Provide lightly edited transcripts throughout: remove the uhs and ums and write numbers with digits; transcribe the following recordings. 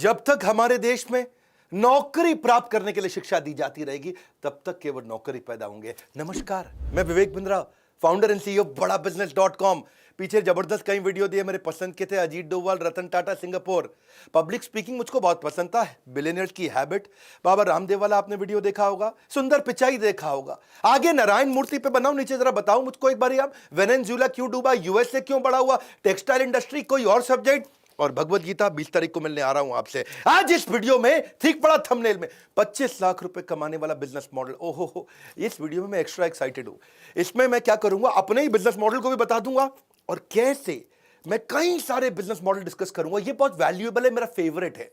जब तक हमारे देश में नौकरी प्राप्त करने के लिए शिक्षा दी जाती रहेगी तब तक केवल नौकरी पैदा होंगे। नमस्कार, मैं Vivek Bindra, founder and CEO बड़ा बिजनेस.com। पीछे जबरदस्त कई वीडियो दिए, मेरे पसंद के थे। Ajit Doval, Ratan Tata, Singapore. Public speaking मुझको बहुत पसंद था। बिलियनियर्स की हैबिट, बाबा रामदेव वाला आपने वीडियो देखा होगा। सुंदर पिचाई देखा होगा। आगे नारायण मूर्ति पे बनाओ, नीचे जरा बताओ मुझको एक बार आप, वेनेजुएला क्यों डूबा, यूएसए क्यों बड़ा हुआ, टेक्सटाइल इंडस्ट्री, कोई और सब्जेक्ट, और भगवत गीता 20 तारीख को मिलने आ रहा हूं आपसे। आज इस वीडियो में ठीक बड़ा थंबनेल में 25 लाख रुपए कमाने वाला बिजनेस मॉडल। ओहो हो, इस वीडियो में मैं एक्स्ट्रा एक्साइटेड हूं। इसमें मैं क्या करूंगा, अपने ही बिजनेस मॉडल को भी बता दूंगा और कैसे मैं कई सारे बिजनेस मॉडल डिस्कस करूंगा। ये बहुत वैल्यूएबल है, मेरा फेवरेट है।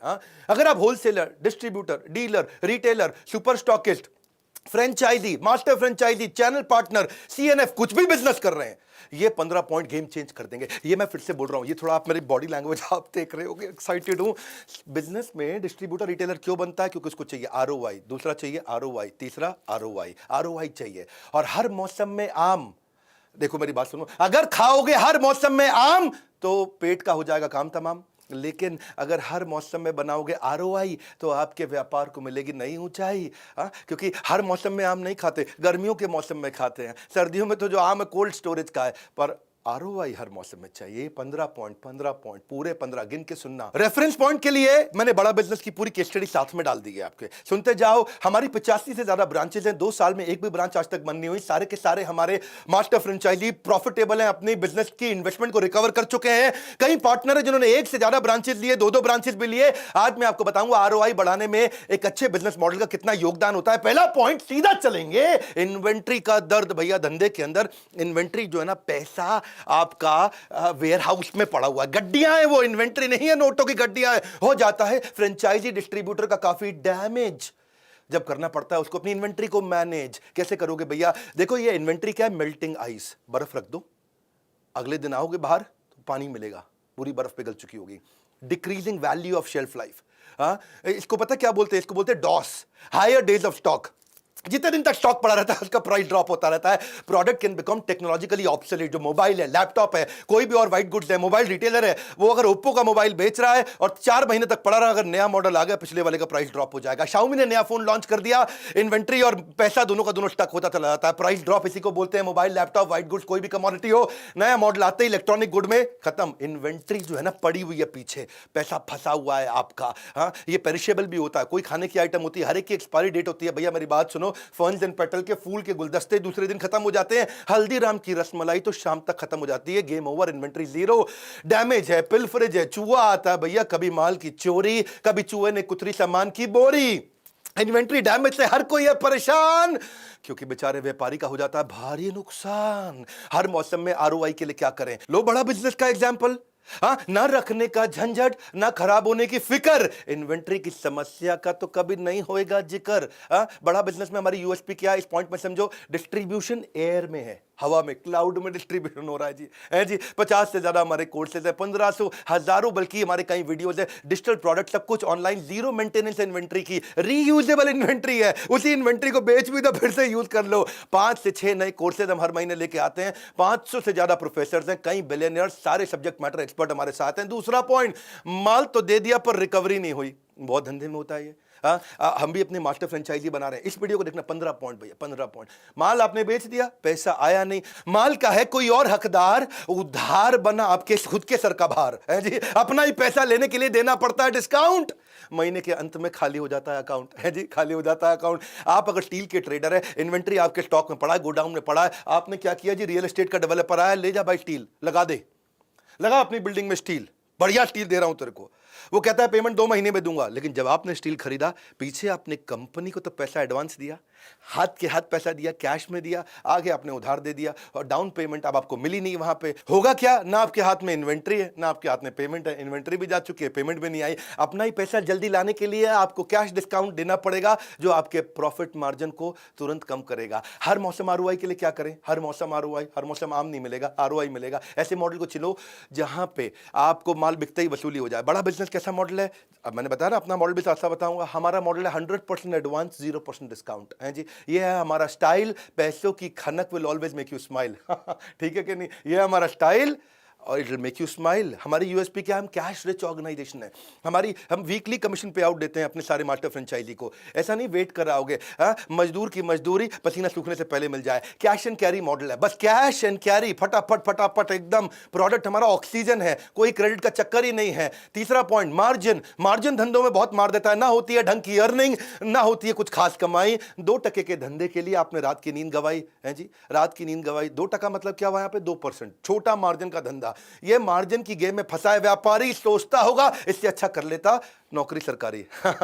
अगर आप wholesaler, distributor, dealer, retailer, super stockist, franchisee, master franchisee, channel partner, CNF, कुछ भी बिजनेस कर रहे हैं, ये 15 पॉइंट गेम चेंज कर देंगे। ये मैं फिर से बोल रहा हूं, ये थोड़ा आप मेरी बॉडी लैंग्वेज आप देख रहे होगे, एक्साइटेड हूं। बिजनेस में डिस्ट्रीब्यूटर, रिटेलर क्यों बनता है? क्योंकि उसको चाहिए आरओआई, दूसरा चाहिए आरओआई, तीसरा आरओआई। आरओआई चाहिए और हर मौसम में आम। देखो मेरी बात सुनो, अगर खाओगे हर मौसम में आम तो पेट का हो जाएगा काम तमाम। लेकिन अगर हर मौसम में बनाओगे आरओआई तो आपके व्यापार को मिलेगी नई ऊंचाई। क्योंकि हर मौसम में आम नहीं खाते, गर्मियों के मौसम में खाते हैं। सर्दियों में तो जो आम है कोल्ड स्टोरेज का है, पर आरओआई हर मौसम में चाहिए। 15 पॉइंट, 15 पॉइंट, पूरे 15 गिन के सुनना। रेफरेंस पॉइंट के लिए मैंने बड़ा बिजनेस की पूरी केस स्टडी साथ में डाल दी है आपके, सुनते जाओ। हमारी 85 से ज्यादा ब्रांचेस हैं, 2 साल में एक भी ब्रांच आज तक बंद नहीं हुई। सारे के सारे हमारे मास्टर फ्रेंचाइजी प्रॉफिटेबल हैं, अपनी बिजनेस की इन्वेस्टमेंट को रिकवर कर चुके हैं। कई पार्टनर है जिन्होंने एक से ज्यादा ब्रांचेस लिए, 2-2 ब्रांचेस भी लिए। आज मैं आपको बताऊंगा आरओआई बढ़ाने में एक अच्छे बिजनेस मॉडल का कितना योगदान होता है। पहला पॉइंट, सीधा चलेंगे इन्वेंट्री का दर्द। भैया धंधे के अंदर इन्वेंट्री जो है ना, पैसा आपका वेयर हाउस में पड़ा हुआ है, गड्डियां हैं, वो इन्वेंट्री नहीं है, नोटों की गड्डियां हैं। हो जाता है फ्रेंचाइजी डिस्ट्रीब्यूटर का काफी डैमेज जब करना पड़ता है उसको अपनी इन्वेंट्री को मैनेज। कैसे करोगे भैया? देखो ये इन्वेंट्री क्या है, मेल्टिंग आइस। बर्फ रख दो, अगले दिन आओगे बाहर तो पानी मिलेगा, पूरी बर्फ पिघल चुकी होगी। Decreasing value of shelf life. इसको पता क्या बोलते हैं? इसको बोलते हैं DOS, higher days of stock. जितने दिन तक स्टॉक पड़ा रहता है उसका प्राइस ड्रॉप होता रहता है। Product can become technologically obsolete. जो मोबाइल है, लैपटॉप है, कोई भी और वाइट गुड्स है, मोबाइल रिटेलर है, वो अगर ओप्पो का मोबाइल बेच रहा है और 4 महीने तक पड़ा रहा, अगर नया मॉडल आ गया पिछले वाले का प्राइस ड्रॉप हो जाएगा। शाओमी ने नया फोन लॉन्च कर दिया, इन्वेंट्री और पैसा दोनों का दोनों स्टक होता चला जाता है। प्राइस ड्रॉप इसी को बोलते हैं। मोबाइल, लैपटॉप, वाइट गुड्स, कोई भी कमोडिटी हो, नया मॉडल आते ही इलेक्ट्रॉनिक गुड में खत्म। इन्वेंट्री जो है ना पड़ी हुई है पीछे, पैसा फंसा हुआ है आपका। ये पेरिशेबल भी होता है, कोई खाने की आइटम होती है, हर एक की एक्सपायरी डेट होती है। भैया मेरी बात सुनो, फर्न्स एंड पेटल के फूल के गुलदस्ते दूसरे दिन खत्म हो जाते हैं। हल्दीराम की रसमलाई तो शाम तक खत्म हो जाती है। Game over, inventory zero. Damage है, पिलफरेज है, चूहा आता है भैया, कभी माल की चोरी, कभी चूहे ने कुतरी सामान की बोरी। इन्वेंट्री डैमेज से हर कोई है परेशान, क्योंकि बेचारे व्यापारी का हो जाता है भारी नुकसान। हर मौसम में आरओआई के लिए क्या करें? लो बड़ा बिजनेस का एग्जांपल। ना रखने का झंझट, ना खराब होने की फिक्र। इन्वेंट्री की समस्या का तो कभी नहीं होएगा जिक्र। बड़ा बिजनेस में हमारी यूएसपी क्या है? इस पॉइंट में समझो, डिस्ट्रीब्यूशन एयर में है, हवा में, क्लाउड में डिस्ट्रीब्यूशन हो रहा है जी। है जी। 50 से ज्यादा हमारे कोर्सेज है, 1500, हजारों बल्कि हमारे कई वीडियोज है। डिजिटल प्रोडक्ट सब कुछ ऑनलाइन, जीरो मेंटेनेंस इन्वेंट्री की, रीयूजेबल इन्वेंट्री है। उसी इन्वेंट्री को बेच भी दो, फिर से यूज कर लो। 5 से 6 नए कोर्सेज हम हर महीने लेके आते हैं। 500 से ज्यादा प्रोफेसर हैं, कई बिलियनियर्स, सारे सब्जेक्ट मैटर एक्सपर्ट हमारे साथ हैं। दूसरा पॉइंट, माल तो दे दिया पर रिकवरी नहीं हुई। बहुत धंधे में होता है ये। हम भी अपनी मास्टर फ्रेंचाइजी बना रहे हैं। इस वीडियो को देखना, 15 पॉइंट भैया, 15 पॉइंट। माल आपने बेच दिया, पैसा आया नहीं, माल का है कोई और हकदार, उधार बना आपके खुद के सर का भार है जी। अपना ही पैसा लेने के लिए देना पड़ता है डिस्काउंट। महीने के अंत में खाली हो जाता है अकाउंट, है जी, खाली हो जाता है अकाउंट। आप अगर स्टील के ट्रेडर है, इन्वेंट्री आपके स्टॉक में पड़ा है, गोडाउन में पड़ा है, आपने क्या किया जी? रियल एस्टेट का डेवलपर आया, ले जा भाई स्टील लगा दे, लगा अपनी बिल्डिंग में स्टील, बढ़िया स्टील दे रहा हूं तेरे को। वो कहता है पेमेंट 2 महीने में दूंगा, लेकिन जब आपने स्टील खरीदा, पीछे आपने कंपनी को तो पैसा एडवांस दिया, हाथ के हाथ पैसा दिया, कैश में दिया, आगे आपने उधार दे दिया और डाउन पेमेंट अब आपको मिली नहीं। वहां पे होगा क्या? ना आपके हाथ में इन्वेंट्री है, ना आपके हाथ में पेमेंट है। इन्वेंट्री भी जा चुकी है, पेमेंट भी नहीं आई। अपना ही पैसा जल्दी लाने के लिए आपको कैश डिस्काउंट देना पड़ेगा, जो आपके प्रॉफिट मार्जिन को तुरंत कम करेगा। हर मौसम आरओआई के लिए क्या करें? हर मौसम आरओआई, हर मौसम आम नहीं मिलेगा, आरओआई मिलेगा। ऐसे मॉडल को चलो जहां पे आपको माल बिकते ही वसूली हो जाए। बड़ा बिजनेस कैसा मॉडल है? अब मैंने बताया ना, अपना मॉडल भी साथ बताऊंगा। हमारा मॉडल है 100% एडवांस, 0% डिस्काउंट है जी। ये है हमारा स्टाइल। पैसों की खनक will always make you smile. ठीक है कि नहीं? ये है हमारा स्टाइल। और it will make you smile. हमारी यूएसपी क्या है? हम कैश रिच ऑर्गेनाइजेशन है। हम वीकली कमीशन पे आउट देते हैं अपने सारे मास्टर फ्रेंचाइजी को। ऐसा नहीं वेट कर रहा होगे, मजदूर की मजदूरी पसीना सूखने से पहले मिल जाए। कैश एंड कैरी मॉडल है, बस कैश एंड कैरी, फटाफट फटाफट एकदम। प्रोडक्ट हमारा ऑक्सीजन है, कोई क्रेडिट का चक्कर ही नहीं है। तीसरा पॉइंट, मार्जिन धंधों में बहुत मार देता है। ना होती है ढंग की अर्निंग, ना होती है कुछ खास कमाई। 2% के धंधे के लिए आपने रात की नींद गवाई है जी, रात की नींद गवाई। 2% मतलब क्या हुआ यहाँ पे? 2%। छोटा मार्जिन का धंधा। ये मार्जिन की गेम में फंसा है व्यापारी। सोचता होगा इससे अच्छा कर लेता नौकरी सरकारी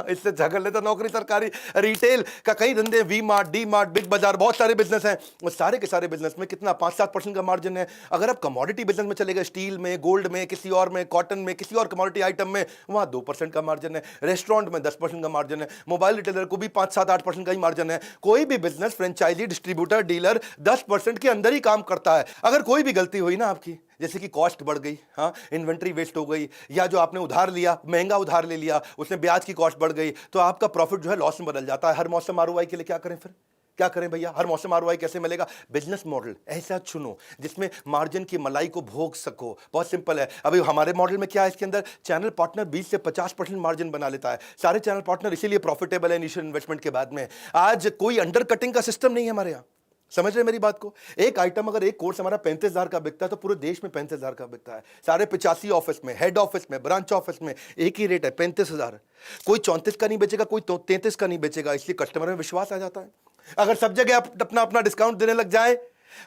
इससे अच्छा कर लेता नौकरी सरकारी। रिटेल का कई धंधे, V Mart, D Mart, Big Bazaar, बहुत सारे बिजनेस हैं। और सारे के सारे बिजनेस में कितना 5-7% का मार्जिन है। अगर आप कमोडिटी बिजनेस में चलेगा, स्टील में, गोल्ड में, किसी और में, कॉटन में, किसी और कमोडिटी आइटम में, वहां 2% का मार्जिन है। रेस्टोरेंट में 10% का मार्जिन है। मोबाइल रिटेलर को भी 5-7-8% का ही मार्जिन है। कोई भी बिजनेस, फ्रेंचाइजी, डिस्ट्रीब्यूटर, डीलर 10% के अंदर ही काम करता है। अगर कोई भी गलती हुई ना आपकी, जैसे कि कॉस्ट बढ़ गई, हाँ, इन्वेंट्री वेस्ट हो गई, या जो आपने उधार लिया, महंगा उधार ले लिया, उसमें ब्याज की कॉस्ट बढ़ गई, तो आपका प्रॉफिट जो है लॉस में बदल जाता है। हर मौसम आरओआई के लिए क्या करें फिर? क्या करें भैया? हर मौसम आरओआई कैसे मिलेगा? बिजनेस मॉडल ऐसा चुनो जिसमें मार्जिन की मलाई को भोग सको। बहुत सिंपल है। अभी हमारे मॉडल में क्या है? इसके अंदर चैनल पार्टनर 20 से 50% मार्जिन बना लेता है। सारे चैनल पार्टनर इसीलिए प्रॉफिटेबल है इनिशियल इन्वेस्टमेंट के बाद में। आज कोई अंडर कटिंग का सिस्टम नहीं है हमारे यहाँ। समझ रहे मेरी बात को? एक आइटम, अगर एक कोर्स हमारा 35,000 का बिकता है तो पूरे देश में 35,000 का बिकता है। सारे 85 ऑफिस में, हेड ऑफिस में, ब्रांच ऑफिस में एक ही रेट है, 35,000। कोई 34 का नहीं बेचेगा, कोई 33 का नहीं बेचेगा। इसलिए कस्टमर में विश्वास आ जाता है। अगर सब जगह आप अपना अपना डिस्काउंट देने लग जाए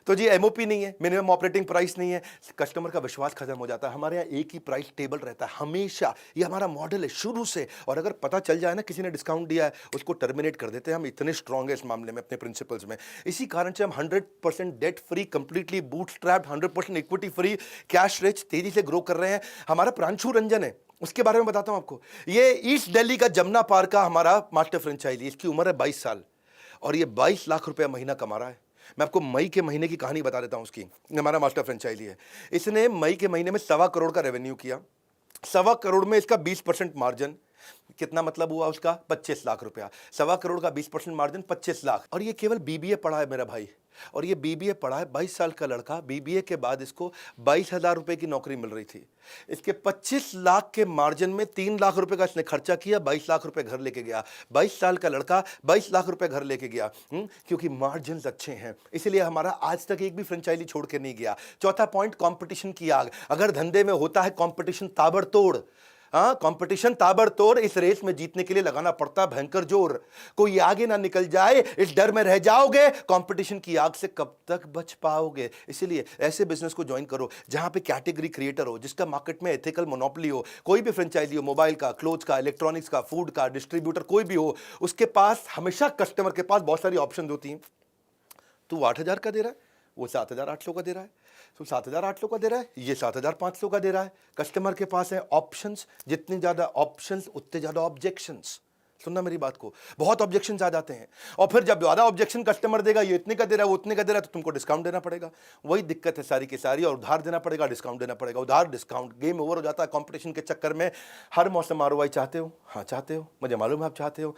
तो जी एमओपी नहीं है, मिनिमम ऑपरेटिंग प्राइस नहीं है, कस्टमर का विश्वास खत्म हो जाता है। हमारे यहाँ एक ही प्राइस टेबल रहता है हमेशा। ये हमारा मॉडल है शुरू से। और अगर पता चल जाए ना किसी ने डिस्काउंट दिया है, उसको टर्मिनेट कर देते हैं। हम इतने स्ट्रांग है इस मामले में अपने प्रिंसिपल्स में। इसी कारण से हम 100% debt free, completely bootstrapped, 100% equity free, cash rich, तेजी से ग्रो कर रहे हैं। हमारा प्रांशु रंजन है, उसके बारे में बताता हूं आपको। ये ईस्ट दिल्ली का जमुना पार का हमारा मास्टर फ्रेंचाइजी। इसकी उम्र है 22 साल और ये 22 लाख रुपया महीना कमा रहा है। मैं आपको मई के महीने की कहानी बता देता हूं उसकी। हमारा मास्टर फ्रेंचाइजी है। इसने मई के महीने में 1.25 करोड़ का रेवेन्यू किया। 1.25 करोड़ में इसका 20% मार्जिन। कितना मतलब हुआ उसका? 25 लाख रुपया। 1.25 करोड़ का 20% मार्जिन, 25 लाख। और ये केवल बीबीए पढ़ा है मेरा भाई। और ये बीबीए पढ़ा है, 22 साल का लड़का। बीबीए के बाद इसको 22,000 रुपए की नौकरी मिल रही थी। इसके 25 लाख के मार्जिन में 3 लाख रुपए का इसने खर्चा किया, 22 लाख रुपए घर लेके गया। 22 साल का लड़का 22 लाख रुपए घर लेके गया। क्योंकि मार्जिन अच्छे हैं, इसलिए हमारा आज तक एक भी फ्रेंचाइजी छोड़ के नहीं गया। चौथा पॉइंट, कंपटीशन की आग। अगर धंधे में होता है कंपटीशन ताबड़तोड़, हाँ, कंपटीशन ताबड़तोड़, इस रेस में जीतने के लिए लगाना पड़ता है भयंकर जोर। कोई आगे ना निकल जाए, इस डर में रह जाओगे। कंपटीशन की आग से कब तक बच पाओगे? इसलिए ऐसे बिजनेस को ज्वाइन करो जहां पे कैटेगरी क्रिएटर हो, जिसका मार्केट में एथिकल मोनोपोली हो। कोई भी फ्रेंचाइजी हो, मोबाइल का, क्लोथ का, इलेक्ट्रॉनिक्स का, फूड का, डिस्ट्रीब्यूटर कोई भी हो, उसके पास हमेशा कस्टमर के पास बहुत सारी ऑप्शन होती हैं। तू 8,000 का दे रहा है, वो 7,800 का दे रहा है। तो 7,800 का दे रहा है, ये 7,500 का दे रहा है। कस्टमर के पास है ऑप्शंस। जितने ज्यादा ऑप्शंस उतने ज्यादा ऑब्जेक्शंस। सुनना मेरी बात को, बहुत ऑब्जेक्शंस आ जाते हैं। और फिर जब ज्यादा ऑब्जेक्शन कस्टमर देगा, ये इतने का दे रहा है, वो उतने का दे रहा है, तो तुमको डिस्काउंट देना पड़ेगा। वही दिक्कत है सारी की सारी। और उधार देना पड़ेगा, डिस्काउंट देना पड़ेगा, उधार डिस्काउंट, गेम ओवर हो जाता है कंपटीशन के चक्कर में। हर मौसम आरओआई चाहते हो? हाँ चाहते हो, मुझे मालूम है आप चाहते हो।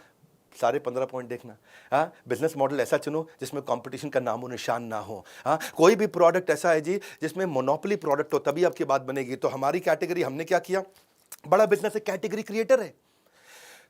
सारे 15 पॉइंट देखना। हाँ, बिजनेस मॉडल ऐसा चुनो जिसमें कंपटीशन का नामो निशान ना हो। हाँ, कोई भी प्रोडक्ट ऐसा है जी जिसमें मोनोपोली प्रोडक्ट हो, तभी आपकी बात बनेगी। तो हमारी कैटेगरी, हमने क्या किया, बड़ा बिजनेस है, कैटेगरी क्रिएटर है।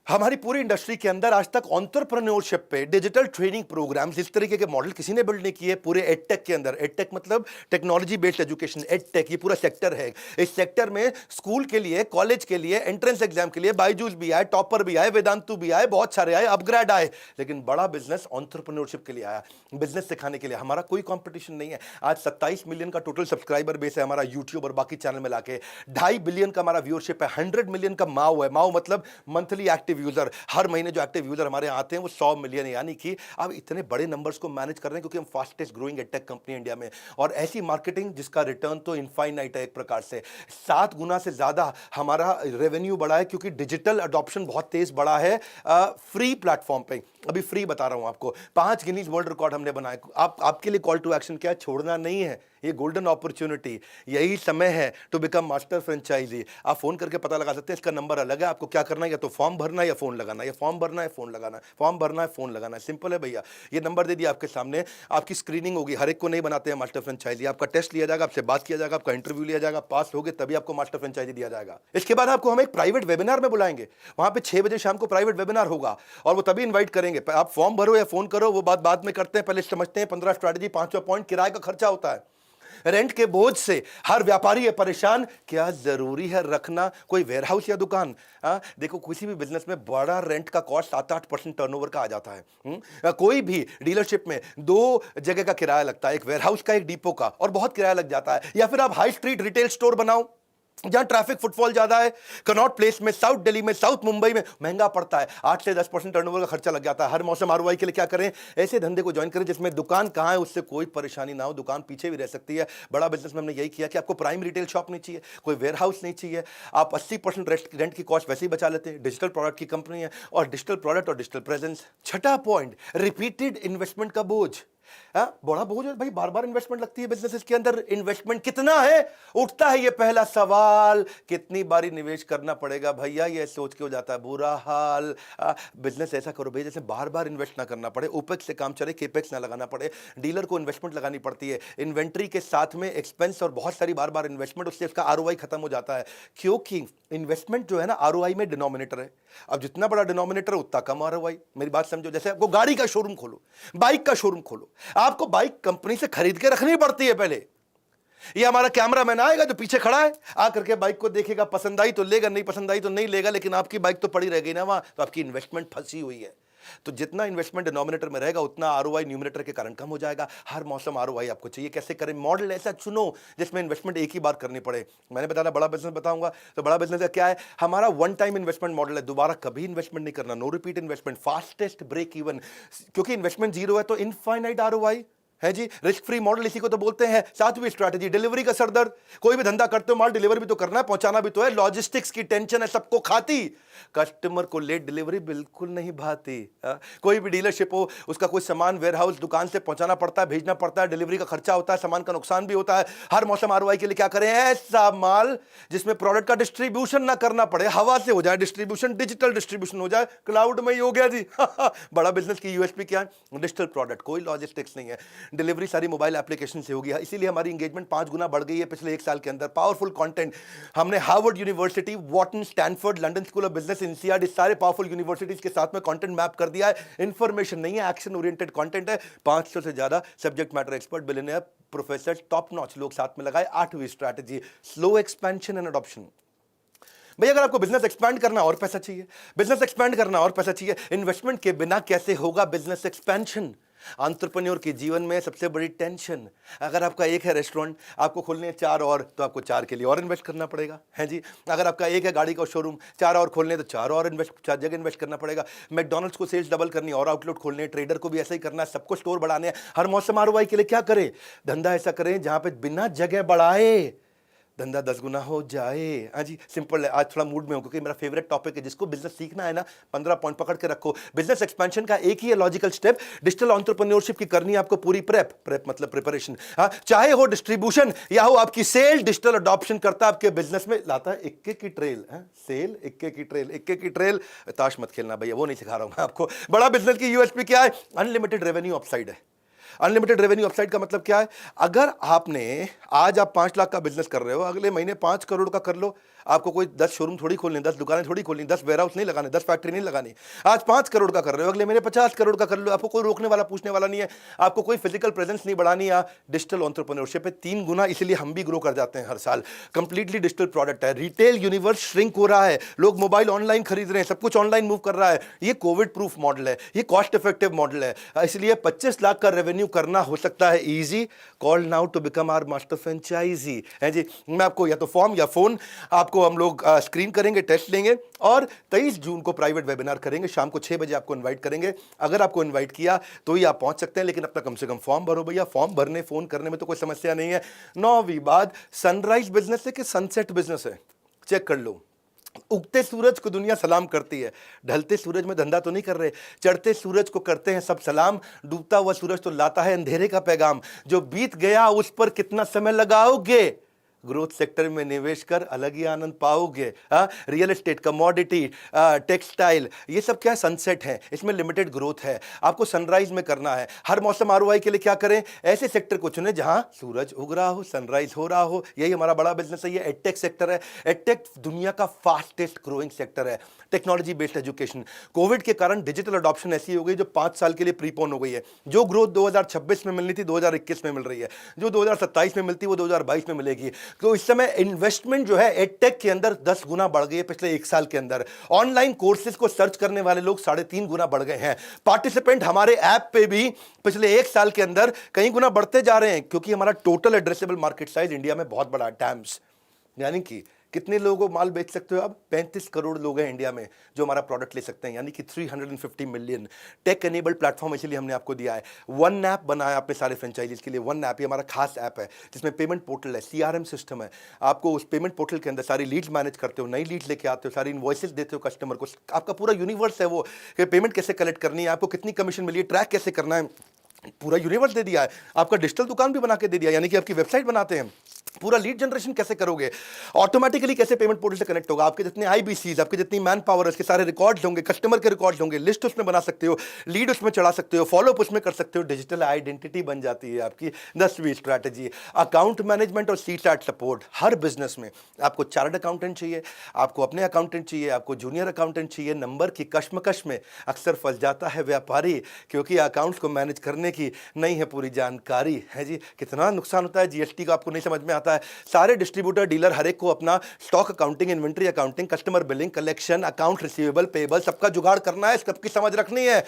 हमारी पूरी इंडस्ट्री के अंदर आज तक एंटरप्रेन्योरशिप पे डिजिटल ट्रेनिंग प्रोग्राम्स, इस तरीके के मॉडल किसी ने बिल्ड नहीं किए पूरे एडटेक के अंदर। एडटेक मतलब टेक्नोलॉजी बेस्ड एजुकेशन, एडटेक ये पूरा सेक्टर है। इस सेक्टर में स्कूल के लिए, कॉलेज के लिए, एंट्रेंस एग्जाम के लिए बायजूस भी आए, टॉपर भी आए, वेदांतु भी आए, बहुत सारे आए, अपग्रेड आए। लेकिन बड़ा बिजनेस एंटरप्रेन्योरशिप के लिए आया, बिजनेस सिखाने के लिए। हमारा कोई कॉम्पिटिशन नहीं है। आज 27 मिलियन का टोटल सब्सक्राइबर बेस है हमारा यूट्यूब और बाकी चैनल मिला के। 2.5 बिलियन का हमारा व्यूअरशिप है। 100 मिलियन का माओ है। माओ मतलब मंथली एक्टिव यूजर। हर महीने जो एक्टिव यूजर हमारे आते हैं वो 100 मिलियन है। यानी कि अब इतने बड़े नंबर्स को मैनेज कर रहे हैं क्योंकि हम fastest growing edtech company India में। और ऐसी मार्केटिंग जिसका रिटर्न तो इनफाइनाइट है। एक प्रकार से 7 गुना से ज्यादा हमारा रेवेन्यू बढ़ा है क्योंकि डिजिटल अडॉप्शन बहुत तेज बढ़ा है फ्री प्लेटफॉर्म पे। अभी फ्री बता रहा हूं आपको, 5 गिनीज वर्ल्ड रिकॉर्ड हमने बनाए। आपके लिए कॉल टू एक्शन क्या है? छोड़ना नहीं है, ये गोल्डन अपॉर्चुनिटी, यही समय है टू बिकम मास्टर फ्रेंचाइजी। आप फोन करके पता लगा सकते हैं, इसका नंबर अलग है, आपको क्या करना है, या तो फॉर्म भरना है या फोन लगाना है, या फॉर्म भरना है फोन लगाना है, फॉर्म भरना है फोन लगाना है, सिंपल है भैया। ये नंबर दे दिया आपके सामने, आपकी स्क्रीनिंग होगी, हर एक को नहीं बनाते हैं मास्टर फ्रेंचाइजी, आपका टेस्ट लिया जाएगा, आपसे बात किया जाएगा, आपका इंटरव्यू लिया जाएगा, पास होगे तभी आपको मास्टर फ्रेंचाइजी दिया जाएगा। इसके बाद आपको हम एक प्राइवेट वेबिनार में बुलाएंगे, वहां पे 6 बजे शाम को प्राइवेट वेबिनार होगा, और वो तभी इन्वाइट करेंगे। आप फॉर्म भरो या फोन करो, वो बात बाद में करते हैं, पहले समझते हैं 15 स्ट्रैटेजी। 5वां पॉइंट, किराए का खर्चा होता है। रेंट के बोझ से हर व्यापारी है परेशान। क्या जरूरी है रखना कोई वेयरहाउस या दुकान? देखो, किसी भी बिजनेस में बड़ा रेंट का कॉस्ट 7-8% टर्नओवर का आ जाता है। कोई भी डीलरशिप में 2 जगह का किराया लगता है, एक वेयरहाउस का, एक डिपो का, और बहुत किराया लग जाता है। या फिर आप हाई स्ट्रीट रिटेल स्टोर बनाओ जहां ट्रैफिक फुटफॉल ज्यादा है, कनॉट प्लेस में, साउथ दिल्ली में, साउथ मुंबई में, महंगा पड़ता है, 8 से 10% टर्नओवर का खर्चा लग जाता है। हर मौसम आरओआई के लिए क्या करें? ऐसे धंधे को ज्वाइन करें जिसमें दुकान कहां है उससे कोई परेशानी ना हो, दुकान पीछे भी रह सकती है। बड़ा बिजनेस में हमने यही किया कि आपको प्राइम रिटेल शॉप नहीं चाहिए, कोई वेयर हाउस नहीं चाहिए, आप 80% रेंट की कॉस्ट वैसे ही बचा लेते हैं। डिजिटल प्रोडक्ट की कंपनी है, और डिजिटल प्रोडक्ट और डिजिटल प्रेजेंस। छठा पॉइंट, रिपीटेड इन्वेस्टमेंट का बोझ। बड़ा बोझ है भाई, बार बार इन्वेस्टमेंट लगती है बिजनेस के अंदर। इन्वेस्टमेंट कितना है, उठता है ये पहला सवाल। कितनी बारी निवेश करना पड़ेगा भैया, ये सोच के हो जाता है बुरा हाल। बिजनेस ऐसा करो भैया जैसे बार बार इन्वेस्ट ना करना पड़े, ओपेक्स से काम चले, केपेक्स ना लगाना पड़े। डीलर को इन्वेस्टमेंट लगानी पड़ती है, इन्वेंट्री के साथ में एक्सपेंस और बहुत सारी बार बार इन्वेस्टमेंट, उससे उसका आरओआई खत्म हो जाता है। क्योंकि इन्वेस्टमेंट जो है ना, आरओआई में डिनोमिनेटर है। अब जितना बड़ा डिनोमिनेटर उतना कम आरओआई। मेरी बात समझो, जैसे आपको गाड़ी का शोरूम खोलो, बाइक का शोरूम खोलो, आपको बाइक कंपनी से खरीद के रखनी पड़ती है पहले। ये हमारा कैमरामैन आएगा जो पीछे खड़ा है, आकर के बाइक को देखेगा, पसंद आई तो लेगा, नहीं पसंद आई तो नहीं लेगा, लेकिन आपकी बाइक तो पड़ी रहेगी ना वहां। तो आपकी इन्वेस्टमेंट फंसी हुई है। तो जितना इन्वेस्टमेंट डिनोमिनेटर में रहेगा उतना आरओआई न्यूमरेटर के कारण कम हो जाएगा। हर मौसम आरओआई आपको चाहिए। कैसे करें? मॉडल ऐसा चुनो जिसमें इन्वेस्टमेंट एक ही बार करनी पड़े। मैंने बताया बड़ा बिजनेस बताऊंगा, तो बड़ा बिजनेस का क्या है? हमारा वन टाइम इन्वेस्टमेंट मॉडल है, दोबारा कभी इन्वेस्टमेंट नहीं करना, no repeat investment, fastest break even. क्योंकि इन्वेस्टमेंट जीरो है तो इनफाइनाइट आरओआई है जी। रिस्क फ्री मॉडल इसी को तो बोलते हैं। 7वीं स्ट्रैटेजी, डिलीवरी का सरदर्द। कोई भी धंधा करते हो, माल डिलीवर भी तो करना है, पहुंचाना भी तो है। लॉजिस्टिक्स की टेंशन है सबको खाती, कस्टमर को लेट डिलीवरी बिल्कुल नहीं भाती। कोई भी डीलरशिप हो, उसका कोई सामान वेयरहाउस दुकान से पहुंचाना पड़ता है, भेजना पड़ता है, डिलीवरी का खर्चा होता है, सामान का नुकसान भी होता है। हर मौसम आरओआई के लिए क्या करें? ऐसा माल जिसमें प्रोडक्ट का डिस्ट्रीब्यूशन ना करना पड़े, हवा से हो जाए डिस्ट्रीब्यूशन, डिजिटल डिस्ट्रीब्यूशन हो जाए, क्लाउड में ही हो गया जी। बड़ा बिजनेस की यूएसपी क्या है? डिजिटल प्रोडक्ट, कोई लॉजिस्टिक्स नहीं है, डिलीवरी सारी मोबाइल एप्लीकेशन से होगी। इसीलिए हमारी एंगेजमेंट 5 गुना बढ़ गई है पिछले 1 साल के अंदर। पावरफुल कंटेंट हमने Harvard University, Wharton, Stanford, London School of Business, INSEAD, इस सारे पावरफुल यूनिवर्सिटीज के साथ में कंटेंट मैप कर दिया है। इंफॉर्मेशन नहीं है, एक्शन ओरिएंटेड कंटेंट है। 500 से ज्यादा subject matter expert, billionaire, professor, top notch लोग साथ में लगाए। 8वीं strategy, slow expansion and adoption. भैया अगर आपको बिजनेस एक्सपैंड करना और पैसा चाहिए, बिजनेस एक्सपैंड करना और पैसा चाहिए, इन्वेस्टमेंट के बिना कैसे होगा बिजनेस एक्सपेंशन? एंटरप्रेन्योर के जीवन में सबसे बड़ी टेंशन, अगर आपका एक है रेस्टोरेंट, आपको खोलने हैं 4 और, तो आपको 4 के लिए और इन्वेस्ट करना पड़ेगा, है जी। अगर आपका एक है गाड़ी का शोरूम, 4 और खोलने तो 4 और 4 जगह इन्वेस्ट करना पड़ेगा। मैकडॉनल्ड्स को सेल्स डबल करनी और आउटलेट खोलने, ट्रेडर को भी ऐसा ही करना है, सबको स्टोर बढ़ाने हैं। हर मौसम आरओआई के लिए क्या करें? धंधा ऐसा करें जहां पे बिना जगह बढ़ाए धंधा 10 गुना हो जाए। हाँ जी, सिंपल है। आज थोड़ा मूड में हूं क्योंकि मेरा फेवरेट टॉपिक है, जिसको बिजनेस सीखना है ना, 15 पॉइंट पकड़ के रखो। बिजनेस एक्सपेंशन का एक ही है लॉजिकल स्टेप, डिजिटल एंटरप्रेन्योरशिप की करनी है आपको पूरी प्रेप मतलब प्रिपरेशन। हाँ, चाहे हो डिस्ट्रीब्यूशन या हो आपकी सेल, डिजिटल अडॉप्शन करता है आपके बिजनेस में, लाता है इक्के की ट्रेल। सेल इक्के की ट्रेल, इक्के की ट्रेल। ताश मत खेलना भैया, वो नहीं सिखा रहा हूं मैं आपको। बड़ा बिजनेस की यूएसपी क्या है? अनलिमिटेड रेवेन्यू अपसाइड है। अनलिमिटेड रेवेन्यू अपसाइड का मतलब क्या है? अगर आपने आज आप 5 लाख का बिजनेस कर रहे हो, अगले महीने 5 करोड़ का कर लो। आपको कोई 10 शोरूम थोड़ी खोलने, 10 दुकानें थोड़ी खोलनी, 10 वेयरहाउस नहीं लगाने, 10 फैक्ट्री नहीं लगानी। आज 5 करोड़ का कर रहे हो, अगले महीने 50 करोड़ का कर लो। आपको कोई रोकने वाला, पूछने वाला नहीं है। आपको कोई फिजिकल प्रेजेंस नहीं बढ़ानी है। डिजिटल एंटरप्रेन्योरशिप है 3 गुना, इसलिए हम भी ग्रो कर जाते हैं हर साल। कंप्लीटली डिजिटल प्रोडक्ट है। रिटेल यूनिवर्स श्रिंक हो रहा है, लोग मोबाइल ऑनलाइन खरीद रहे हैं, सब कुछ ऑनलाइन मूव कर रहा है। ये कोविड प्रूफ मॉडल है, ये कॉस्ट इफेक्टिव मॉडल है, इसलिए 25 लाख का रेवेन्यू करना हो सकता है easy. Call now to become our master franchisee, है जी। मैं आपको या तो फॉर्म या फोन, आपको हम लोग स्क्रीन करेंगे, टेस्ट लेंगे, और 23 जून को प्राइवेट वेबिनार करेंगे। शाम को 6 बजे आपको इनवाइट करेंगे। अगर आपको इनवाइट किया तो ही आप पहुंच सकते हैं, लेकिन अपना कम से कम फॉर्म भरो भैया। फॉर्म भरने, फोन करने में तो कोई समस्या नहीं है। 9वीं बात, सनराइज बिजनेस है कि सनसेट बिजनेस है, चेक कर लो। उगते सूरज को दुनिया सलाम करती है, ढलते सूरज में धंधा तो नहीं कर रहे, चढ़ते सूरज को करते हैं सब सलाम, डूबता हुआ सूरज तो लाता है अंधेरे का पैगाम, जो बीत गया उस पर कितना समय लगाओगे, ग्रोथ सेक्टर में निवेश कर अलग ही आनंद पाओगे। रियल एस्टेट, कमोडिटी, टेक्सटाइल, ये सब क्या सनसेट है, इसमें लिमिटेड ग्रोथ है, आपको सनराइज में करना है। हर मौसम आरओआई के लिए क्या करें, ऐसे सेक्टर को चुने जहां सूरज उग रहा हो, सनराइज हो रहा हो। यही हमारा बड़ा बिजनेस है, ये एडटेक सेक्टर है। एडटेक दुनिया का फास्टेस्ट ग्रोइंग सेक्टर है, टेक्नोलॉजी बेस्ड एजुकेशन। कोविड के कारण डिजिटल अडॉप्शन ऐसी हो गई जो 5 साल के लिए प्रीपोन हो गई है। जो ग्रोथ 2026 में मिलनी थी 2021 में मिल रही है, जो 2027 में मिलती वो 2022 में मिलेगी। तो इस समय इन्वेस्टमेंट जो है एडटेक के अंदर 10 गुना बढ़ गई है पिछले 1 साल के अंदर। ऑनलाइन कोर्सेज को सर्च करने वाले लोग 3.5 गुना बढ़ गए हैं। पार्टिसिपेंट हमारे ऐप पे भी पिछले 1 साल के अंदर कई गुना बढ़ते जा रहे हैं, क्योंकि हमारा total addressable market size India में बहुत बड़ा है, टैम्स। यानी कि कितने लोगों को माल बेच सकते हो आप, 35 करोड़ लोग हैं इंडिया में जो हमारा प्रोडक्ट ले सकते हैं, यानी कि 350 मिलियन। टेक एनेबल्ड प्लेटफॉर्म इसलिए हमने आपको दिया है। वन ऐप बनाया अपने सारे फ्रेंचाइजीज के लिए। वन ऐप, ये हमारा खास ऐप है जिसमें पेमेंट पोर्टल है, सीआरएम सिस्टम है। आपको उस पेमेंट पोर्टल के अंदर सारी लीड्स मैनेज करते हो, नई लीड्स लेके आते हो, सारी इनवॉइसेस देते हो कस्टमर को। आपका पूरा यूनिवर्स है वो, कि पेमेंट कैसे कलेक्ट करनी है, आपको कितनी कमीशन मिली है, ट्रैक कैसे करना है, पूरा यूनिवर्स दे दिया है। आपका डिजिटल दुकान भी बना के दे दिया, यानी कि आपकी वेबसाइट बनाते हैं। पूरा लीड जनरेशन कैसे करोगे, ऑटोमेटिकली कैसे पेमेंट पोर्टल से कनेक्ट होगा, आपके जितने आईबीसीज, आपके जितनी मैन पावर, उसके सारे रिकॉर्ड्स होंगे, कस्टमर के रिकॉर्ड्स होंगे, लिस्ट उसमें बना सकते हो, लीड उसमें चढ़ा सकते हो, फॉलोअप उसमें कर सकते हो। डिजिटल आइडेंटिटी बन जाती है आपकी। 10वीं स्ट्रैटेजी, अकाउंट मैनेजमेंट और सीटैट सपोर्ट। हर बिजनेस में आपको चार्टर्ड अकाउंटेंट चाहिए, आपको अपने अकाउंटेंट चाहिए, आपको जूनियर अकाउंटेंट चाहिए। नंबर की कश्मकश में अक्सर फंस जाता है व्यापारी, क्योंकि अकाउंट्स को मैनेज करने की नहीं है पूरी जानकारी, है जी। कितना नुकसान होता है जीएसटी का, आपको नहीं समझ में आता है। सारे डिस्ट्रीब्यूटर, डीलर, हर एक को अपना stock accounting, inventory accounting, customer billing, collection, account receivable, payable, सबका जुगाड़ करना है, सबकी समझ रखनी है।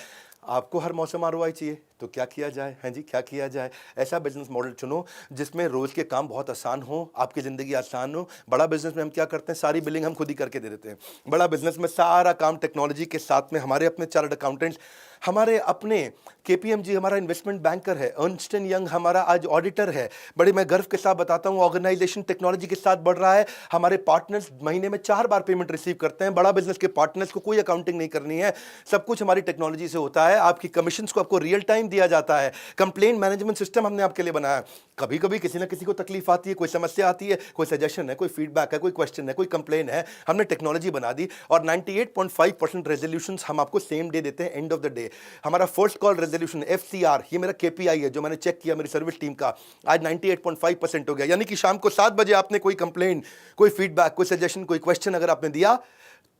आपको हर मौसम आरओआई चाहिए, तो क्या किया जाए, हैं जी, क्या किया जाए। ऐसा बिजनेस मॉडल चुनो जिसमें रोज के काम बहुत आसान हो, आपकी जिंदगी आसान हो। बड़ा बिजनेस में हम क्या करते हैं, सारी बिलिंग हम खुद ही करके दे देते हैं। बड़ा बिजनेस में सारा काम टेक्नोलॉजी के साथ में, हमारे अपने चार्टर्ड अकाउंटेंट्स, हमारे अपने केपीएमजी हमारा इन्वेस्टमेंट बैंकर है, अर्नस्ट एंड यंग हमारा आज ऑडिटर है। बड़े मैं गर्व के साथ बताता हूँ, ऑर्गेनाइजेशन टेक्नोलॉजी के साथ बढ़ रहा है। हमारे पार्टनर्स महीने में 4 बार पेमेंट रिसीव करते हैं। बड़ा बिजनेस के पार्टनर्स को कोई अकाउंटिंग नहीं करनी है, सब कुछ हमारी टेक्नोलॉजी से होता है। आपकी कमीशंस को आपको रियल टाइम दिया जाता है। कंप्लेंट मैनेजमेंट सिस्टम हमने आपके लिए बनाया। कभी कभी किसी ना किसी को तकलीफ आती है, कोई समस्या आती है, कोई सजेशन है, कोई फीडबैक है, कोई क्वेश्चन है, कोई कंप्लेन है, हमने टेक्नोलॉजी बना दी और 98.5% रेजोल्यूशंस हम आपको सेम डे देते हैं, एंड ऑफ द डे। हमारा फर्स्ट कॉल रेजोल्यूशन एफसीआर, ये मेरा केपीआई है जो मैंने चेक किया मेरी सर्विस टीम का, आज 98.5% हो गया। यानी कि शाम को 7 बजे आपने कोई कंप्लेन, कोई फीडबैक, कोई सजेशन, कोई क्वेश्चन अगर आपने दिया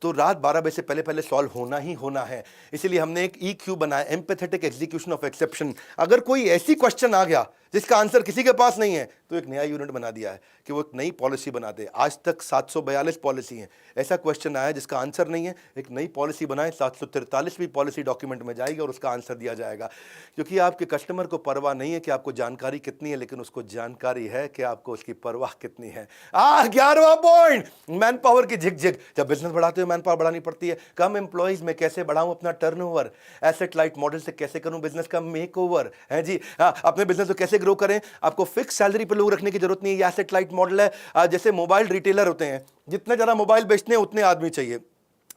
तो रात 12 बजे से पहले पहले सॉल्व होना ही होना है। इसीलिए हमने एक EQ बनाया, एम्पैथेटिक एग्जीक्यूशन ऑफ एक्सेप्शन। अगर कोई ऐसी क्वेश्चन आ गया जिसका आंसर किसी के पास नहीं है, तो एक नया यूनिट बना दिया है कि वो एक नई पॉलिसी बना दे। आज तक 742 पॉलिसी हैं, ऐसा क्वेश्चन आया जिसका आंसर नहीं है, एक नई पॉलिसी बनाए, 743वीं पॉलिसी डॉक्यूमेंट में जाएगी और उसका आंसर दिया जाएगा। क्योंकि आपके कस्टमर को परवाह नहीं है कि आपको जानकारी कितनी है, लेकिन उसको जानकारी है कि आपको उसकी परवाह कितनी है। 11वां पॉइंट, मैन पावर की झिकझिक। जब बिजनेस बढ़ाते हो मैन पावर बढ़ानी पड़ती है। कम एम्प्लॉइज में कैसे बढ़ाऊं अपना टर्नओवर, एसेट लाइट मॉडल से कैसे करूं बिजनेस का मेकओवर, है जी। अपने बिजनेस को कैसे ग्रो करें, आपको फिक्स सैलरी पे लोग रखने की जरूरत नहीं है, एसेट लाइट मॉडल है। जैसे मोबाइल रिटेलर होते हैं, जितने ज्यादा मोबाइल बेचते हैं उतने आदमी चाहिए।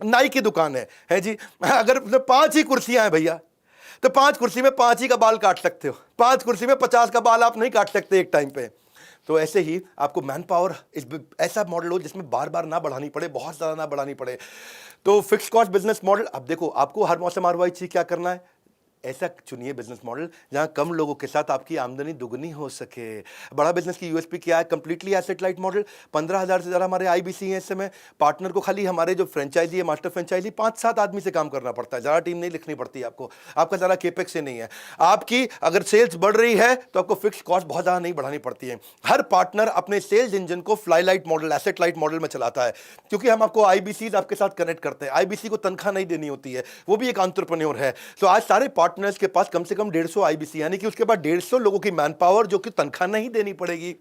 नाई की दुकान है जी, अगर 5 ही कुर्सियां हैं भैया, तो 5 कुर्सी में 5 ही का बाल काट सकते हो, 5 कुर्सी में 50 का बाल आप नहीं काट सकते एक टाइम पे। तो ऐसे ही आपको मैन पावर ऐसा मॉडल हो जिसमें बार बार ना बढ़ानी पड़े, बहुत ज्यादा ना बढ़ानी पड़े। तो फिक्स कॉस्ट बिजनेस मॉडल। अब देखो, आपको हर मौसम आरओआई चाहिए, क्या करना है, ऐसा चुनिए बिजनेस मॉडल जहां कम लोगों के साथ आपकी आमदनी दुगनी हो सके। बड़ा बिजनेस की यूएसपी क्या है, कंप्लीटली एसेट लाइट मॉडल। 15,000 से ज्यादा हमारे आईबीसी हैं इस समय। पार्टनर को खाली हमारे जो फ्रेंचाइजी है, मास्टर फ्रेंचाइजी, 5-7 आदमी से काम करना पड़ता है, ज्यादा टीम नहीं लिखनी पड़ती है आपको, आपका ज्यादा केपेक्स से नहीं है। आपकी अगर सेल्स बढ़ रही है तो आपको फिक्स कॉस्ट बहुत ज्यादा नहीं बढ़ानी पड़ती है। हर पार्टनर अपने सेल्स इंजन को fly light model, asset light model में चलाता है, क्योंकि हम आपको आईबीसी आपके साथ कनेक्ट करते हैं। आईबीसी को तनख्वाह नहीं देनी होती है, वो भी एक एंटरप्रेन्योर है। तो आज सारे पार्टनर्स के पास कम से कम 150 आईबीसी, यानी कि उसके बाद 150 लोगों की मैन पावर जो कि तनख्वाह नहीं देनी पड़ेगी।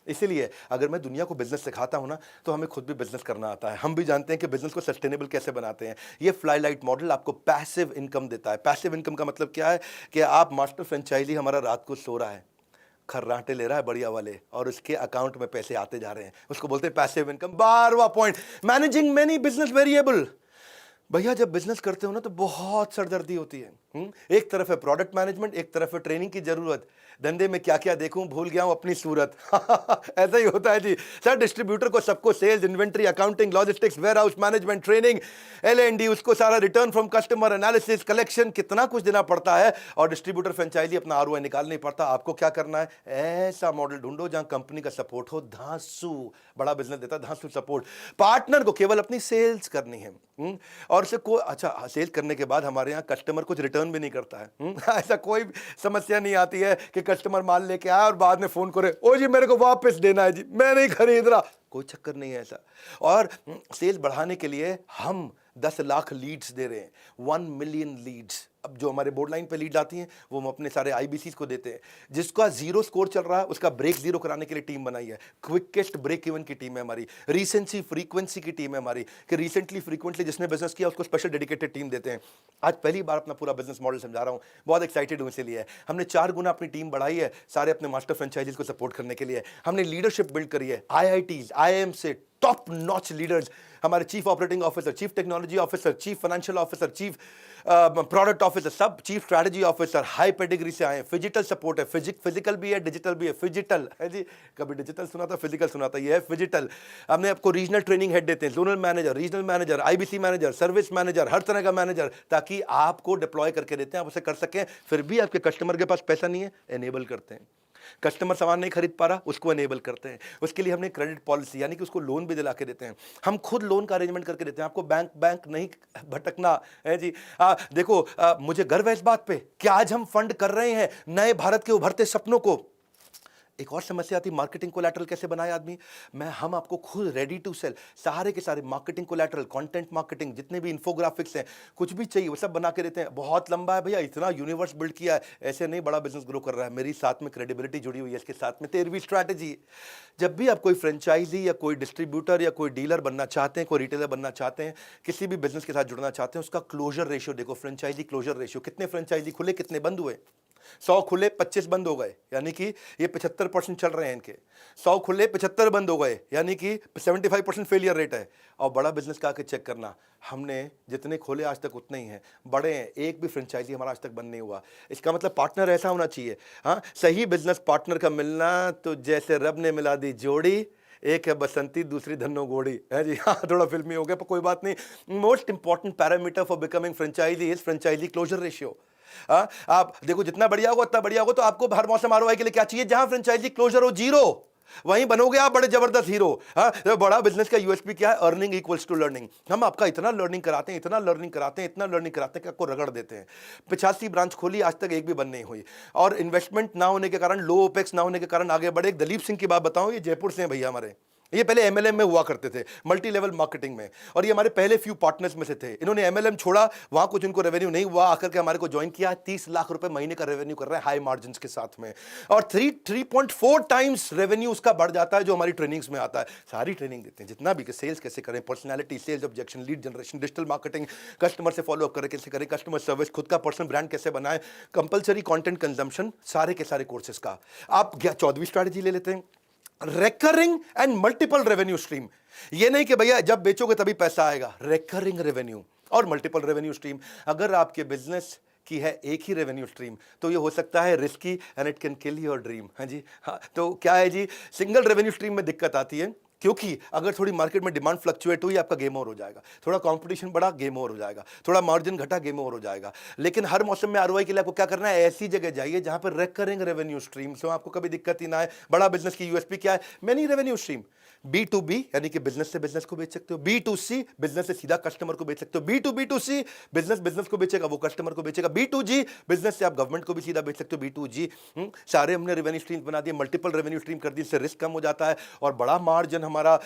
इसीलिए अगर मैं दुनिया को बिजनेस सिखाता हूं ना, तो हमें खुद भी बिजनेस करना आता है। हम भी जानते हैं कि बिजनेस को सस्टेनेबल कैसे बनाते हैं। ये फ्लाई लाइट मॉडल आपको पैसिव इनकम देता है। पैसिव इनकम का मतलब क्या है कि आप मास्टर फ्रेंचाइजी, हमारा रात को सो रहा है, खर्राटे ले रहा है बढ़िया वाले और उसके अकाउंट में पैसे आते जा रहे हैं, उसको बोलते हैं पैसिव इनकम। 12वां point, managing many business variable. भैया जब बिजनेस करते हो ना तो बहुत सरदर्दी होती है। एक तरफ है प्रोडक्ट मैनेजमेंट, एक तरफ है ट्रेनिंग की जरूरत। धंधे में क्या क्या देखूं, भूल गया हूं अपनी सूरत। ऐसा ही होता है जी सर। डिस्ट्रीब्यूटर को सबको sales, inventory, accounting, logistics, warehouse management, training, L&D, उसको सारा return from customer, analysis, collection, कितना कुछ देना पड़ता है। और डिस्ट्रीब्यूटर फ्रेंचाइजी अपना ROI निकाल नहीं पड़ता। आपको क्या करना है, ऐसा मॉडल ढूंढो जहां कंपनी का सपोर्ट हो। धांसू बड़ा बिजनेस देता है, धांसू सपोर्ट। पार्टनर को केवल अपनी सेल्स करनी है और से कोई अच्छा सेल करने के बाद हमारे यहाँ कस्टमर कुछ रिटर्न भी नहीं करता है। ऐसा कोई समस्या नहीं आती है कि कस्टमर माल लेके आया और बाद में फोन करे, ओ जी मेरे को वापस देना है जी, मैं नहीं खरीद रहा। कोई चक्कर नहीं है ऐसा। और सेल्स बढ़ाने के लिए हम 10 लाख लीड्स दे रहे हैं, 1 मिलियन लीड्स। अब जो हमारे बोर्ड लाइन पे लीड आती हैं वो हम अपने सारे IBCs को देते हैं। जिसका 0 स्कोर चल रहा है उसका ब्रेक 0 कराने के लिए टीम बनाई है। क्विकेस्ट ब्रेक इवन की टीम है हमारी। रिसेंसी फ्रीक्वेंसी की टीम है हमारी कि रिसेंटली फ्रीक्वेंटली जिसने बिजनेस किया उसको स्पेशल डेडिकेटेड टीम देते हैं। आज पहली बार अपना पूरा बिजनेस मॉडल समझा रहा हूँ, बहुत एक्साइटेड हूँ इसीलिए। हमने 4 गुना अपनी टीम बढ़ाई है सारे अपने मास्टर फ्रेंचाइजीज को सपोर्ट करने के लिए। हमने लीडरशिप बिल्ड करी है, IITs, IIM से टॉप नॉच लीडर्स। हमारे chief operating officer, chief technology officer, chief financial officer, chief product officer, सब chief strategy officer high pedigree से आए। फिजिकल सपोर्ट है, फिजिकल भी है, डिजिटल भी है। फिजिटल है जी, कभी डिजिटल सुना था, फिजिकल सुना था, ये है फिजिटल। हमने आपको रीजनल ट्रेनिंग हेड देते हैं, zonal manager, regional manager, IBC manager, service manager, हर तरह का मैनेजर, ताकि आपको डिप्लॉय करके देते हैं, आप उसे कर सकें। फिर भी आपके कस्टमर के पास पैसा नहीं है, एनेबल करते हैं। कस्टमर सामान नहीं खरीद पा रहा, उसको एनेबल करते हैं। उसके लिए हमने क्रेडिट पॉलिसी यानी कि उसको लोन भी दिला के देते हैं। हम खुद लोन का अरेंजमेंट करके देते हैं। आपको बैंक नहीं भटकना है जी। देखो मुझे गर्व है इस बात पे कि आज हम फंड कर रहे हैं नए भारत के उभरते सपनों को। एक और समस्या आती, मार्केटिंग कोलैटरल कैसे बनाए आदमी। हम आपको खुद रेडी टू सेल सारे के सारे मार्केटिंग कोलैटरल, कंटेंट मार्केटिंग, जितने भी इन्फोग्राफिक्स हैं, कुछ भी चाहिए वो सब बना के देते हैं। बहुत लंबा है भैया, इतना यूनिवर्स बिल्ड किया है, ऐसे नहीं बड़ा बिजनेस ग्रो कर रहा है। मेरी साथ में क्रेडिबिलिटी जुड़ी हुई है, इसके साथ में 13वीं स्ट्रैटेजी। जब भी आप कोई फ्रेंचाइजी या कोई डिस्ट्रीब्यूटर या कोई डीलर बनना चाहते हैं, कोई रिटेलर बनना चाहते हैं, किसी भी बिजनेस के साथ जुड़ना चाहते हैं, उसका क्लोजर रेशियो देखो। फ्रेंचाइजी क्लोजर रेशियो, कितने फ्रेंचाइजी खुले, कितने बंद हुए। 100 खुले 25 बंद हो गए, यानी कि ये 75% चल रहे हैं इनके। 100 खुले 75 बंद हो गए, यानी कि 75% फेलियर रेट है। और बड़ा बिजनेस का आके चेक करना, हमने जितने खोले आज तक उतने ही हैं, बड़े हैं, एक भी फ्रेंचाइजी हमारा आज तक बंद नहीं हुआ। इसका मतलब पार्टनर ऐसा होना चाहिए। हाँ, सही बिजनेस पार्टनर का मिलना तो जैसे रब ने मिला दी जोड़ी, एक है बसंती दूसरी धन्नो गोड़ी है जी। हाँ, थोड़ा फिल्मी हो गया पर कोई बात नहीं। Most important parameter for becoming franchisee is franchisee closure ratio. आप देखो जितना बढ़िया होगा उतना बढ़िया होगा, तो आपको हर मौसम ROI के लिए क्या चाहिए, जहां फ्रेंचाइजी क्लोजर हो 0, वहीं बनोगे आप बड़े जबरदस्त हीरो। तो बड़ा बिजनेस का USP क्या है, अर्निंग इक्वल्स टू लर्निंग। हम आपका इतना लर्निंग कराते हैं, इतना लर्निंग कराते हैं, इतना लर्निंग कराते हैं कि आपको रगड़ देते हैं। 85 ब्रांच खोली, आज तक एक भी बंद नहीं हुई। और इन्वेस्टमेंट ना होने के कारण, लो ओपेक्स ना होने के कारण आगे बढ़े। एक दलीप सिंह की बात बताऊं, ये जयपुर से हैं भैया हमारे। ये पहले MLM में हुआ करते थे, मल्टी लेवल मार्केटिंग में, और ये हमारे पहले फ्यू पार्टनर्स में से थे। इन्होंने MLM छोड़ा, वहां कुछ इनको रेवेन्यू नहीं हुआ, आकर के हमारे को ज्वाइन किया। 30 लाख रुपए महीने का रेवेन्यू कर रहे हैं हाई मार्जिन के साथ में, और 3.4 टाइम्स रेवेन्यू उसका बढ़ जाता है जो हमारी ट्रेनिंग्स में आता है। सारी ट्रेनिंग देते हैं जितना भी, सेल्स कैसे करें, personality, sales objection, lead generation, digital marketing, customer से फॉलो अप करें कैसे करें, कस्टमर सर्विस, खुद का पर्सनल ब्रांड कैसे बनाएं, कंपलसरी कंटेंट कंजम्पशन, सारे के सारे कोर्सेज का। आप 14वीं स्ट्रैटेजी ले लेते हैं, recurring and multiple revenue stream. ये नहीं कि भैया जब बेचोगे तभी पैसा आएगा, रेकरिंग रेवेन्यू और मल्टीपल रेवेन्यू स्ट्रीम। अगर आपके बिजनेस की है एक ही रेवेन्यू स्ट्रीम तो ये हो सकता है risky and it can kill your dream. हाँ जी, हाँ, तो क्या है जी, सिंगल रेवेन्यू स्ट्रीम में दिक्कत आती है, क्योंकि अगर थोड़ी मार्केट में डिमांड फ्लक्चुएट हुई, आपका गेम ओवर हो जाएगा। थोड़ा कंपटीशन बढ़ा, गेम ओवर हो जाएगा। थोड़ा मार्जिन घटा, गेम ओवर हो जाएगा। लेकिन हर मौसम में ROI के लिए आपको क्या करना है, ऐसी जगह जाइए जहां पर रेकरिंग रेवेन्यू स्ट्रीम से आपको कभी दिक्कत ही ना आए। बड़ा बिजनेस की USP क्या है, मेनी रेवेन्यू स्ट्रीम। B2B यानी कि बिजनेस से बिजनेस को बेच सकते हो, B2C बिजनेस से सीधा कस्टमर को बेच सकते हो, B2B2C बिजनेस को बेचेगा, वो कस्टमर को बेचेगा, B2G बिजनेस से आप गवर्नमेंट को भी सीधा बेच सकते हो, B2G। सारे हमने रेवेन्यू स्ट्रीम बना दिए, मल्टीपल रेवेन्यू स्ट्रीम कर दिए, इससे रिस्क कम हो जाता है और बड़ा मार्जिन हमारा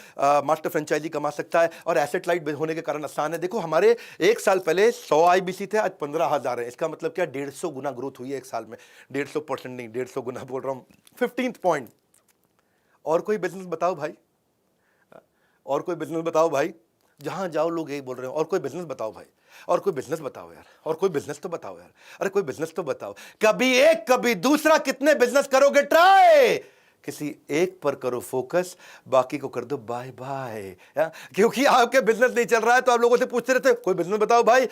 मास्टर फ्रेंचाइजी कमा सकता है। और एसेट लाइट होने के कारण आसान है। देखो हमारे एक साल पहले 100 IBC थे, आज 15,000 है। इसका मतलब क्या, 150 गुना ग्रोथ हुई है एक साल में। 150% नहीं, 150 गुना बोल रहा हूँ। 15th पॉइंट, और कोई बिजनेस बताओ भाई, और कोई बिजनेस बताओ भाई, जहां जाओ लोग यही बोल रहे हो, और कोई बिजनेस बताओ भाई। और कोई बिजनेस बताओ यार, और कोई बिजनेस तो बताओ यार, अरे कोई बिजनेस तो बताओ। कभी एक कभी दूसरा, कितने बिजनेस करोगे ट्राई? किसी एक पर करो फोकस, बाकी को कर दो बाय बाय। क्योंकि आपके बिजनेस नहीं चल रहा है तो आप लोगों से पूछते रहते हो कोई बिजनेस बताओ भाई।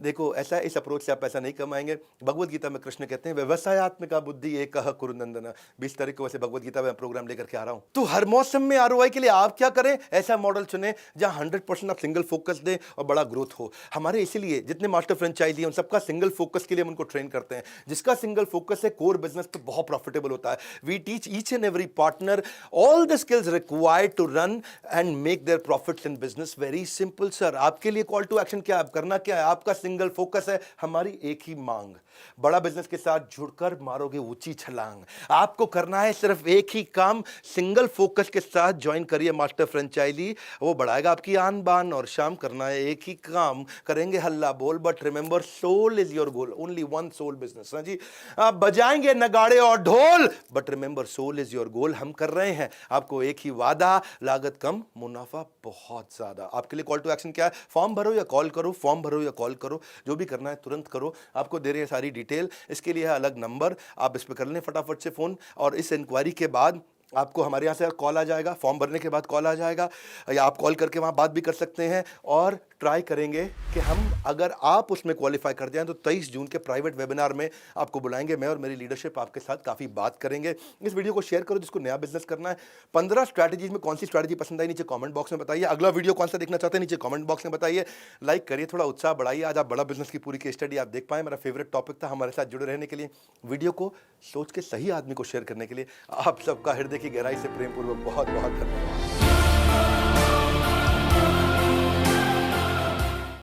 देखो, ऐसा इस अप्रोच से आप पैसा नहीं कमाएंगे। भगवत गीता में कृष्ण कहते हैं व्यवसायत्मिका बुद्धि एक कुरुनंदन। 20 तारीख को वैसे भगवत गीता में प्रोग्राम लेकर के आ रहा हूं। तो हर मौसम में आरओआई के लिए आप क्या करें, ऐसा मॉडल चुने जहां 100% आप सिंगल फोकस दें और बड़ा ग्रोथ हो। हमारे इसीलिए जितने मास्टर फ्रेंचाइजी हैं उन सबका सिंगल फोकस के लिए हम उनको ट्रेन करते हैं। जिसका सिंगल फोकस है कोर बिजनेस पे बहुत प्रॉफिटेबल होता है। We teach each and every partner all the skills required to run and make their profits in business. Very simple sir। आपके लिए कॉल टू एक्शन क्या है, करना क्या है, आपका सिंगल फोकस है हमारी एक ही मांग। बड़ा बिजनेस के साथ जुड़कर मारोगे ऊंची छलांग। आपको करना है सिर्फ एक ही काम, सिंगल फोकस के साथ ज्वाइन करिए मास्टर फ्रेंचाइजी। वो बढ़ाएगा आपकी आन बान। और शाम करना है एक ही काम, करेंगे हल्ला बोल, but remember soul is your goal. Only one soul business. हाँ जी, आप बजाएंगे नगाड़े और ढोल, but remember soul is your goal. हम कर रहे हैं आपको एक ही वादा, लागत कम मुनाफा बहुत ज्यादा। आपके लिए कॉल टू एक्शन क्या है, फॉर्म भरो या कॉल करो, फॉर्म भरो या कॉल करो, जो भी करना है तुरंत करो। आपको दे रहे हैं सारी डिटेल, इसके लिए है अलग नंबर, आप इस पर कर लें फटाफट से फोन। और इस इंक्वायरी के बाद आपको हमारे यहाँ से कॉल आ जाएगा, फॉर्म भरने के बाद कॉल आ जाएगा, या आप कॉल करके वहाँ बात भी कर सकते हैं। और ट्राई करेंगे कि हम, अगर आप उसमें क्वालिफाई कर जाएं तो 23 जून के प्राइवेट वेबिनार में आपको बुलाएंगे। मैं और मेरी लीडरशिप आपके साथ काफ़ी बात करेंगे। इस वीडियो को शेयर करो जिसको नया बिजनेस करना है। 15 स्ट्रैटेजीज में कौन सी स्ट्रैटेजी पसंद आई नीचे कमेंट बॉक्स में बताइए। अगला वीडियो कौन सा देखना चाहते हैं नीचे कमेंट बॉक्स में बताइए। लाइक करिए, थोड़ा उत्साह बढ़ाइए। आज आप बड़ा बिजनेस की पूरी केस स्टडी आप देख पाए। मेरा फेवरेट टॉपिक था। हमारे साथ जुड़े रहने के लिए, वीडियो को सोच के सही आदमी को शेयर करने के लिए आप सबका हृदय की गहराई से प्रेमपूर्वक बहुत बहुत धन्यवाद।